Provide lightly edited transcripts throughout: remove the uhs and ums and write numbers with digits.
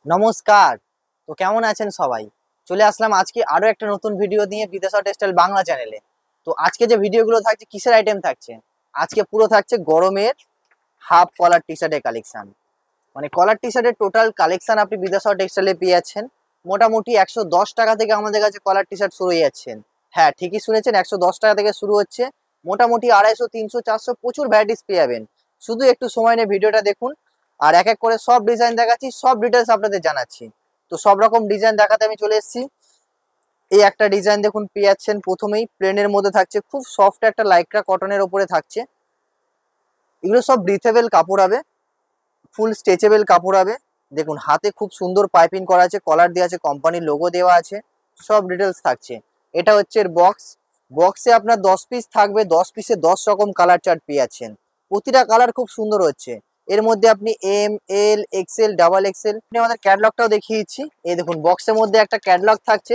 নমস্কার। তো কেমন আছেন সবাই? চলে আসলাম আজকে আরো একটা নতুন ভিডিও নিয়ে বিদেশা টেক্সটাইল বাংলা চ্যানেলে। তো আজকে যে ভিডিওগুলো থাকছে কিসের আইটেম থাকছে? আজকে পুরো থাকছে গরমের হাফ কলার টি শার্টের কালেকশন। মানে কলার টি শার্টের টোটাল কালেকশন আপনি বিদেশা টেক্সটাইলে পেয়ে যাচ্ছেন। মোটামুটি 110 টাকা থেকে আমাদের কাছে কলার টি শার্ট শুরু হয়ে যাচ্ছেন। হ্যাঁ, ঠিকই শুনেছেন, 110 টাকা থেকে শুরু হচ্ছে। মোটামুটি 250, 300, 400 প্রচুর ভ্যারাইটিস পেয়ে যাবেন। শুধু একটু সময় নিয়ে ভিডিওটা দেখুন, আর এক এক করে সব ডিজাইন দেখাচ্ছি, সব ডিটেলস আপনাদের জানাচ্ছি। তো সব রকম ডিজাইন দেখাতে আমি চলে এসেছি। এই একটা ডিজাইন দেখুন পেয়ে যাচ্ছেন, প্রথমেই প্লেনের মধ্যে থাকছে, খুব সফট একটা লাইক্রা কটনের ওপরে থাকছে। এগুলো সব ব্রিথেবল কাপড় হবে, ফুল স্ট্রেচেবল কাপড় হবে। দেখুন হাতে খুব সুন্দর পাইপিং করা আছে, কলার দেওয়া আছে, কোম্পানির লোগো দেওয়া আছে, সব ডিটেলস থাকছে। এটা হচ্ছে এর বক্স। বক্সে আপনার 10 পিস থাকবে, 10 পিসে 10 রকম কালার চার্ট পেয়ে যাচ্ছেন। প্রতিটা কালার খুব সুন্দর হচ্ছে। এর মধ্যে আপনি এম, এল, এক্সেল, ডাবল এক্সেল, আপনি আমাদের ক্যাটালগটাও দেখিয়ে দিচ্ছি। এই দেখুন বক্সের মধ্যে একটা ক্যাটালগ থাকছে।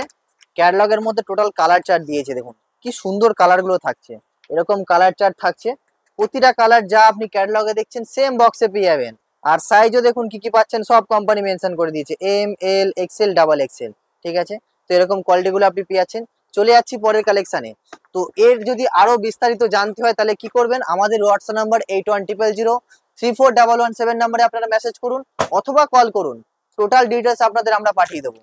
ক্যাটালগের মধ্যে টোটাল কালার চার্ট দিয়েছে, দেখুন কি সুন্দর কালারগুলো থাকছে। এরকম কালার চার্ট থাকছে। প্রতিটা কালার যা আপনি ক্যাটালগে দেখছেন সেম বক্সে পেয়ে যাবেন। আর সাইজও দেখুন কি কি পাচ্ছেন, সব কোম্পানি মেনশন করে দিয়েছে, এম, এল, এক্সেল, ডাবল এক্সেল। ঠিক আছে, তো এরকম কোয়ালিটিগুলো আপনি পেয়ে যাচ্ছেন। চলে যাচ্ছি পরের কালেকশানে। তো এর যদি আরো বিস্তারিত জানতে হয় তাহলে কি করবেন, আমাদের হোয়াটসঅ্যাপ নাম্বার 8100034117 নাম্বারে আপনারা মেসেজ করুন অথবা কল করুন। টোটাল ডিটেলস আপনাদের আমরা পাঠিয়ে দেবো।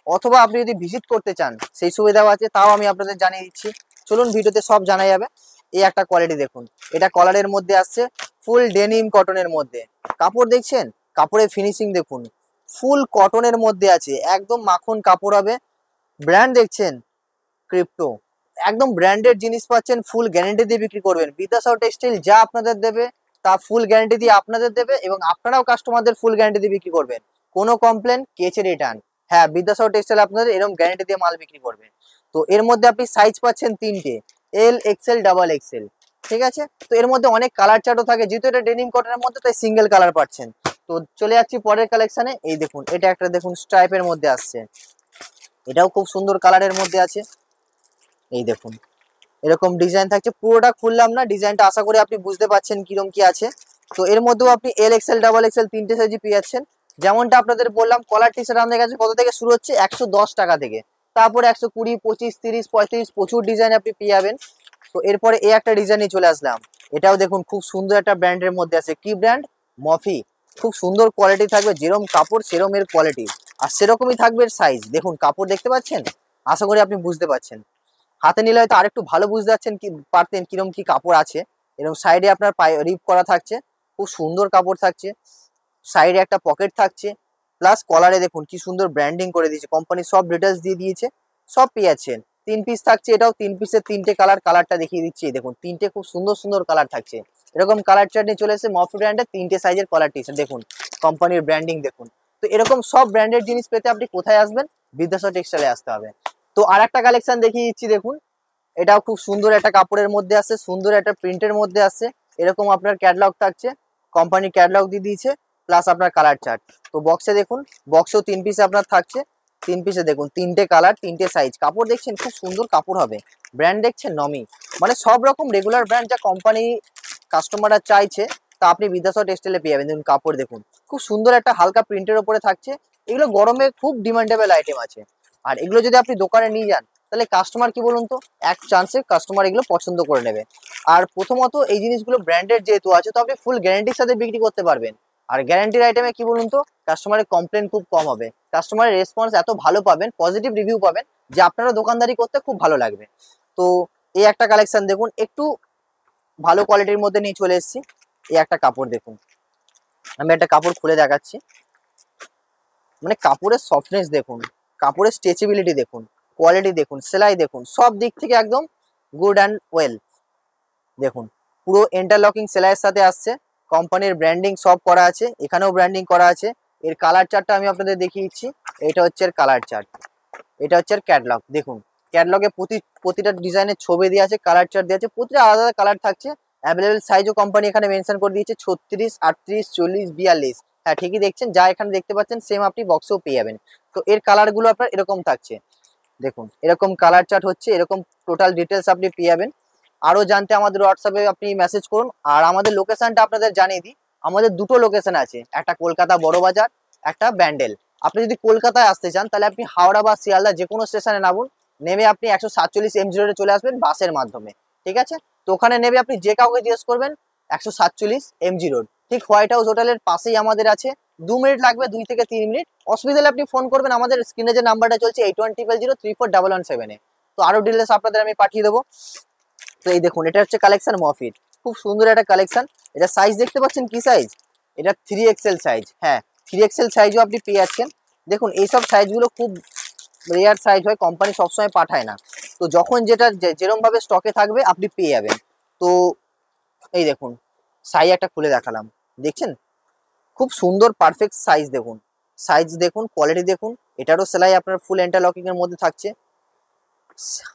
অথবা আপনি যদি ভিজিট করতে চান সেই সুবিধাও আছে, তাও আমি আপনাদের জানিয়ে দিচ্ছি। চলুন, ভিডিওতে সব জানা যাবে। এই একটা কোয়ালিটি দেখুন, এটা কলারের মধ্যে আসছে, ফুল ডেনিম কটনের মধ্যে। কাপড় দেখছেন, কাপড়ের ফিনিশিং দেখুন, ফুল কটনের মধ্যে আছে, একদম মাখন কাপড় হবে। ব্র্যান্ড দেখছেন, ক্রিপ্টো, একদম ব্র্যান্ডেড জিনিস পাচ্ছেন, ফুল গ্যারেন্টি দিয়ে বিক্রি করবেন। বিদ্যাসাগর টেক্সটাইল যা আপনাদের দেবে তা ফুল গ্যারেন্টি দিয়ে আপনাদের দেবে, এবং আপনারাও কাস্টমারদের ফুল গ্যারেন্টি দিয়ে বিক্রি করবেন। কোনো কমপ্লেন, কেচে রিটার্ন। হ্যাঁ, বিদ্যাসাগর টেক্সটাইল আপনাদের এরকম গ্যারেন্টি দিয়ে মাল বিক্রি করবে। তো এর মধ্যে আপনি সাইজ পাচ্ছেন 3টে, এল, এক্সেল, ডাবল এক্সেল। ঠিক আছে, তো এর মধ্যে অনেক কালার চার্টও থাকে, যেহেতু এটা ডেনিম কটনের মধ্যে তাই সিঙ্গেল কালার পাচ্ছেন। তো চলে যাচ্ছি পরের কালেকশনে। এই দেখুন, এটা একটা দেখুন স্ট্রাইপের মধ্যে আসছে, এটাও খুব সুন্দর কালারের মধ্যে আছে। এই দেখুন এরকম ডিজাইন থাকছে, পুরোটা খুললাম না, ডিজাইনটা আশা করি আপনি বুঝতে পারছেন কিরকম কি আছে। তো এর মধ্যেও আপনি এল, এক্সেল, ডাবল এক্সেল 3টে সাইজই পেয়ে যাচ্ছেন। যেমনটা আপনাদের বললাম, কলার টি শার্ট আমাদের কাছে কত থেকে শুরু হচ্ছে, 110 টাকা থেকে। তারপরে 120, 25, 30, 35 প্রচুর ডিজাইন আপনি পেয়ে যাবেন। তো এরপরে এই একটা ডিজাইনে চলে আসলাম। এটাও দেখুন খুব সুন্দর একটা ব্র্যান্ডের মধ্যে আছে। কি ব্র্যান্ড? মফি। খুব সুন্দর কোয়ালিটি থাকবে, যেরকম কাপড় সেরকম এর কোয়ালিটি, আর সেরকমই থাকবে এর সাইজ। দেখুন কাপড় দেখতে পাচ্ছেন, আশা করি আপনি বুঝতে পারছেন। হাতে নিলে হয়তো আরেকটু ভালো বুঝতে পারছেন, কি পারতেন কিরকম কি কাপড় আছে। এরকম সাইডে আপনার পায়ে রিপ করা থাকছে, খুব সুন্দর কাপড় থাকছে। সাইডে একটা পকেট থাকছে, প্লাস কলারে দেখুন কি সুন্দর ব্র্যান্ডিং করে দিয়েছে, কোম্পানি সব ডিটেলস দিয়ে দিয়েছে। সব পেয়ে যাচ্ছেন। 3 পিস থাকছে, এটাও 3 পিসের 3টে কালার। কালারটা দেখিয়ে দিচ্ছি, দেখুন 3টে খুব সুন্দর সুন্দর কালার থাকছে। এরকম কালার চার্ট নিয়ে চলে এসেছে মফি ব্র্যান্ডের 3টে সাইজের কলার টি শার্ট। দেখুন কোম্পানির ব্র্যান্ডিং দেখুন। তো এরকম সব ব্র্যান্ডেড জিনিস পেতে আপনি কোথায় আসবেন? বিদ্যাসাগর টেক্সটাইলে আসতে হবে। তো আর একটা কালেকশন দেখিয়ে দিচ্ছি, দেখুন এটাও খুব সুন্দর একটা কাপড়ের মধ্যে আছে, সুন্দর একটা প্রিন্টের মধ্যে আছে। এরকম আপনার ক্যাটালগ থাকছে, কোম্পানি ক্যাটালগ দিয়ে দিয়েছে, প্লাস আপনার কালার চার্ট। তো বক্সে দেখুন, বক্সেও 3 পিস আপনার থাকছে। 3 পিসে দেখুন 3টে কালার, 3টে সাইজ। কাপড় দেখছেন, খুব সুন্দর কাপড় হবে। ব্র্যান্ড দেখছেন নমি, মানে সব রকম রেগুলার ব্র্যান্ড যা কোম্পানি কাস্টমাররা চাইছে তা আপনি বিদ্যাসাগর টেক্সটাইলে পেয়ে যাবেন। দেখুন কাপড় দেখুন, খুব সুন্দর একটা হালকা প্রিন্টের ওপরে থাকছে। এগুলো গরমে খুব ডিমান্ডেবল আইটেম আছে। আর এগুলো যদি আপনি দোকানে নিয়ে যান তাহলে কাস্টমার কি বলুন তো, এক চান্সে কাস্টমার এগুলো পছন্দ করে নেবে। আর প্রথমত এই জিনিসগুলো ব্র্যান্ডেড যেহেতু আছে, তো আপনি ফুল গ্যারান্টির সাথে বিক্রি করতে পারবেন। আর গ্যারান্টির আইটেমে কি বলুন তো, কাস্টমারের কমপ্লেন খুব কম হবে, কাস্টমারের রেসপন্স এত ভালো পাবেন, পজিটিভ রিভিউ পাবেন, যে আপনারা দোকানদারি করতে খুব ভালো লাগবে। তো এই একটা কালেকশন দেখুন, একটু ভালো কোয়ালিটির মধ্যে নিয়ে চলে এসেছি। এই একটা কাপড় দেখুন, আমি একটা কাপড় খুলে দেখাচ্ছি। মানে কাপড়ের সফটনেস দেখুন, কাপড়ের স্ট্রেচেবিলিটি দেখুন, কোয়ালিটি দেখুন, সেলাই দেখুন, সব দিক থেকে একদম গুড অ্যান্ড ওয়েল। দেখুন পুরো ইন্টারলকিং সেলাইয়ের সাথে আসছে, কোম্পানির ব্র্যান্ডিং সব করা আছে, এখানেও ব্র্যান্ডিং করা আছে। এর কালার চার্টটা আমি আপনাদের দেখিয়ে দিচ্ছি। এটা হচ্ছে এর কালার চার্ট, এটা হচ্ছে এর ক্যাটলগ। দেখুন ক্যাটলগে প্রতিটা ডিজাইনের ছবি দেওয়া আছে, কালার চার্ট দেওয়া আছে, প্রতিটা আলাদা আলাদা কালার থাকছে। অ্যাভেলেবেল সাইজও কোম্পানি এখানে মেনশন করে দিয়েছে, 36, 38, 40, 42। হ্যাঁ ঠিকই দেখছেন, যা এখানে দেখতে পাচ্ছেন সেম আপনি বক্সেও পেয়ে যাবেন। তো এর কালারগুলো আপনার এরকম থাকছে। দেখুন এরকম কালার চার্ট হচ্ছে, এরকম টোটাল ডিটেলস আপনি পেয়ে যাবেন। আরও জানতে আমাদের হোয়াটসঅ্যাপে আপনি মেসেজ করুন। আর আমাদের লোকেশনটা আপনাদের জানিয়ে দিই, আমাদের দুটো লোকেশন আছে, একটা কলকাতা বড় বাজার, একটা ব্যান্ডেল। আপনি যদি কলকাতায় আসতে চান তাহলে আপনি হাওড়া বা শিয়ালদা যে কোনো স্টেশনে নামুন, নেমে আপনি 147 MG রোডে চলে আসবেন বাসের মাধ্যমে, ঠিক আছে। তো ওখানে নেমে আপনি যে কাউকে জিজ্ঞেস করবেন 147 MG রোড, ঠিক হোয়াইট হাউস হোটেলের পাশেই আমাদের আছে। 2 মিনিট লাগবে, 2 থেকে 3 মিনিট। অসুবিধা হলে আপনি ফোন করবেন, আমাদের স্ক্রিনে যে নাম্বারটা চলছে 8100034117-এ। তো আরো ডিটেলস আপনাদের আমি পাঠিয়ে দেবো। তো এই দেখুন, এটা হচ্ছে কালেকশন মফিট, খুব সুন্দর একটা কালেকশন। এটা সাইজ দেখতে পাচ্ছেন কি সাইজ, এটা 3XL সাইজ। হ্যাঁ, 3XL সাইজও আপনি পেয়ে যাচ্ছেন। দেখুন এইসব সাইজগুলো খুব রেয়ার সাইজ হয়, কোম্পানি সবসময় পাঠায় না। তো যখন যেটা যেরকম ভাবে স্টকে থাকবে আপনি পেয়ে যাবেন। তো এই দেখুন, সাইজ একটা খুলে দেখালাম, দেখছেন খুব সুন্দর পারফেক্ট সাইজ। দেখুন সাইজ দেখুন, কোয়ালিটি দেখুন। এটারও সেলাই আপনার ফুল ইন্টারলকিং এর মধ্যে থাকছে,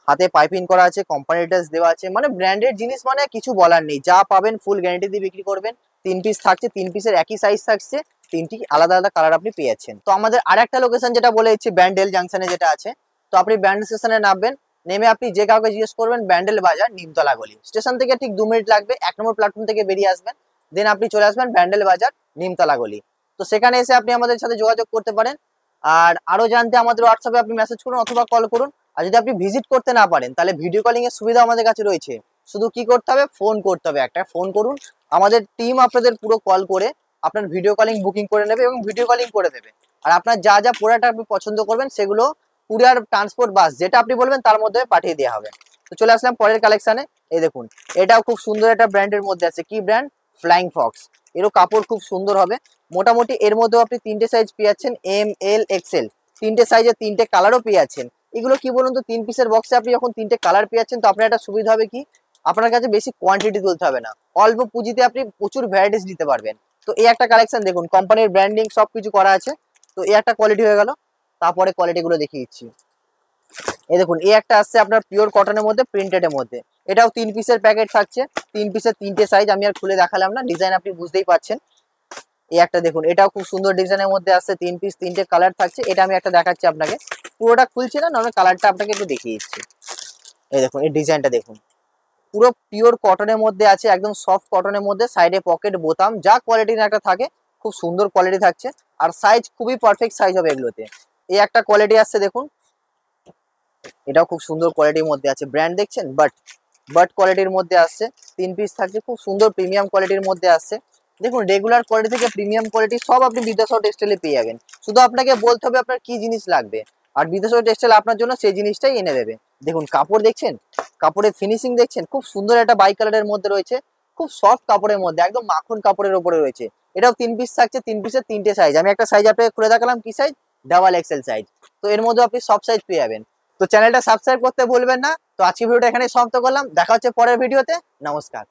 হাতে পাইপিং করা আছে, কোম্পানি ডিটেলস দেওয়া আছে। মানে ব্র্যান্ডেড জিনিস, মানে কিছু বলার নেই। যা পাবেন ফুল গ্যারান্টি দিয়ে বিক্রি করবেন। 3 পিস থাকছে, 3 পিসের একই সাইজ থাকছে, 3টি আলাদা আলাদা কালার আপনি পেয়ে যাচ্ছেন। তো আমাদের আরেকটা লোকেশন যেটা বলে দিচ্ছি, ব্যান্ডেল জাংশনে যেটা আছে। তো আপনি ব্যান্ডেল স্টেশনে নামবেন, নেমে আপনি যে কাউকে জিজ্ঞেস করবেন ব্যান্ডেল বাজার নিমতলা গলি, স্টেশন থেকে ঠিক 2 মিনিট লাগবে। 1 নম্বর প্ল্যাটফর্ম থেকে বেরিয়ে আসবেন, দেন আপনি চলে আসবেন ব্যান্ডেল বাজার নিমতলা গলি। তো সেখানে এসে আপনি আমাদের সাথে যোগাযোগ করতে পারেন। আর আরো জানতে আমাদের হোয়াটসঅ্যাপে আপনি মেসেজ করুন অথবা কল করুন। আর যদি আপনি ভিজিট করতে না পারেন তাহলে ভিডিও কলিং এর সুবিধা আমাদের কাছে রয়েছে। শুধু কি করতে হবে, ফোন করতে হবে, একটা ফোন করুন, আমাদের টিম আপনাদের পুরো কল করে আপনার ভিডিও কলিং বুকিং করে নেবে এবং ভিডিও কলিং করে দেবে। আর আপনার যা যা প্রোডাক্ট আপনি পছন্দ করবেন সেগুলো কুরিয়ার, ট্রান্সপোর্ট, বাস যেটা আপনি বলবেন তার মধ্যে পাঠিয়ে দেওয়া হবে। তো চলে আসলাম পরের কালেকশনে। এই দেখুন, এটাও খুব সুন্দর একটা ব্র্যান্ডের মধ্যে আছে। কি ব্র্যান্ড? Flying Fox. এরও কাপড় খুব সুন্দর হবে। মোটামুটি এর মধ্যেও আপনি 3টে সাইজ পেয়ে যাচ্ছেন, ML XL। 3টে সাইজে 3টে কালারও পেয়ে যাচ্ছেন। এগুলো কি বলুন তো, 3 পিসের বক্সে আপনি যখন 3টে কালার পেয়ে যাচ্ছেন, তো আপনার একটা সুবিধা হবে কি, আপনার কাছে বেশি কোয়ান্টিটি তুলতে হবে না, অল্প পুঁজিতে আপনি প্রচুর ভ্যারাইটিস দিতে পারবেন। তো এই একটা কালেকশন দেখুন, কোম্পানির ব্র্যান্ডিং সবকিছু করা আছে। তো এই একটা কোয়ালিটি হয়ে গেল। তারপরে কোয়ালিটি গুলো দেখিয়ে দিচ্ছি। এই দেখুন, এই একটা আসছে আপনার পিওর কটনের মধ্যে, প্রিন্টেড এর মধ্যে। এটাও 3 পিসের প্যাকেট থাকছে, 3 পিসের 3টে সাইজ। আমি আর খুলে দেখালাম না, ডিজাইন আপনি বুঝতেই পারছেন। এই একটা দেখুন, এটাও খুব সুন্দর ডিজাইনের মধ্যে আসছে, 3 পিস 3টে কালার থাকছে। এটা আমি একটা দেখাচ্ছি আপনাকে, পুরোটা খুলছি না, নর্মাল কালারটা আপনাকে একটু দেখিয়ে দিচ্ছি। এই দেখুন, এই ডিজাইনটা দেখুন, পুরো পিওর কটনের মধ্যে আছে, একদম সফট কটনের মধ্যে। সাইডে পকেট, বোতাম, যা কোয়ালিটির একটা থাকে, খুব সুন্দর কোয়ালিটি থাকছে। আর সাইজ খুবই পারফেক্ট সাইজ হবে এগুলোতে। এই একটা কোয়ালিটি আসছে দেখুন, এটাও খুব সুন্দর কোয়ালিটির মধ্যে আছে। ব্র্যান্ড দেখছেন, বাট বাট কোয়ালিটির মধ্যে আসছে। 3 পিস থাকছে, খুব সুন্দর প্রিমিয়াম কোয়ালিটির মধ্যে আসছে। দেখুন, রেগুলার কোয়ালিটি থেকে প্রিমিয়াম কোয়ালিটি সব আপনি বিদ্যাসাগর টেক্সটাইলে পেয়ে যাবেন। শুধু আপনাকে বলতে হবে আপনার কি জিনিস লাগবে, আর বিদ্যাসাগর টেক্সটাইল আপনার জন্য সেই জিনিসটাই এনে দেবে। দেখুন কাপড় দেখছেন, কাপড়ের ফিনিশিং দেখছেন, খুব সুন্দর একটা বাই কালারের মধ্যে রয়েছে, খুব সফট কাপড়ের মধ্যে, একদম মাখন কাপড়ের উপরে রয়েছে। এটাও 3 পিস থাকছে, 3 পিসের 3টে সাইজ। আমি একটা সাইজ আপনাকে খুলে দেখালাম, কি সাইজ? XXL size. তো এর মধ্যে আপনি সব সাইজ পেয়ে যাবেন। তো চ্যানেলটা সাবস্ক্রাইব করতে ভুলবেন না। তো আজকে ভিডিওটা এখানে সমাপ্ত করলাম, দেখা হচ্ছে পরের ভিডিওতে। নমস্কার।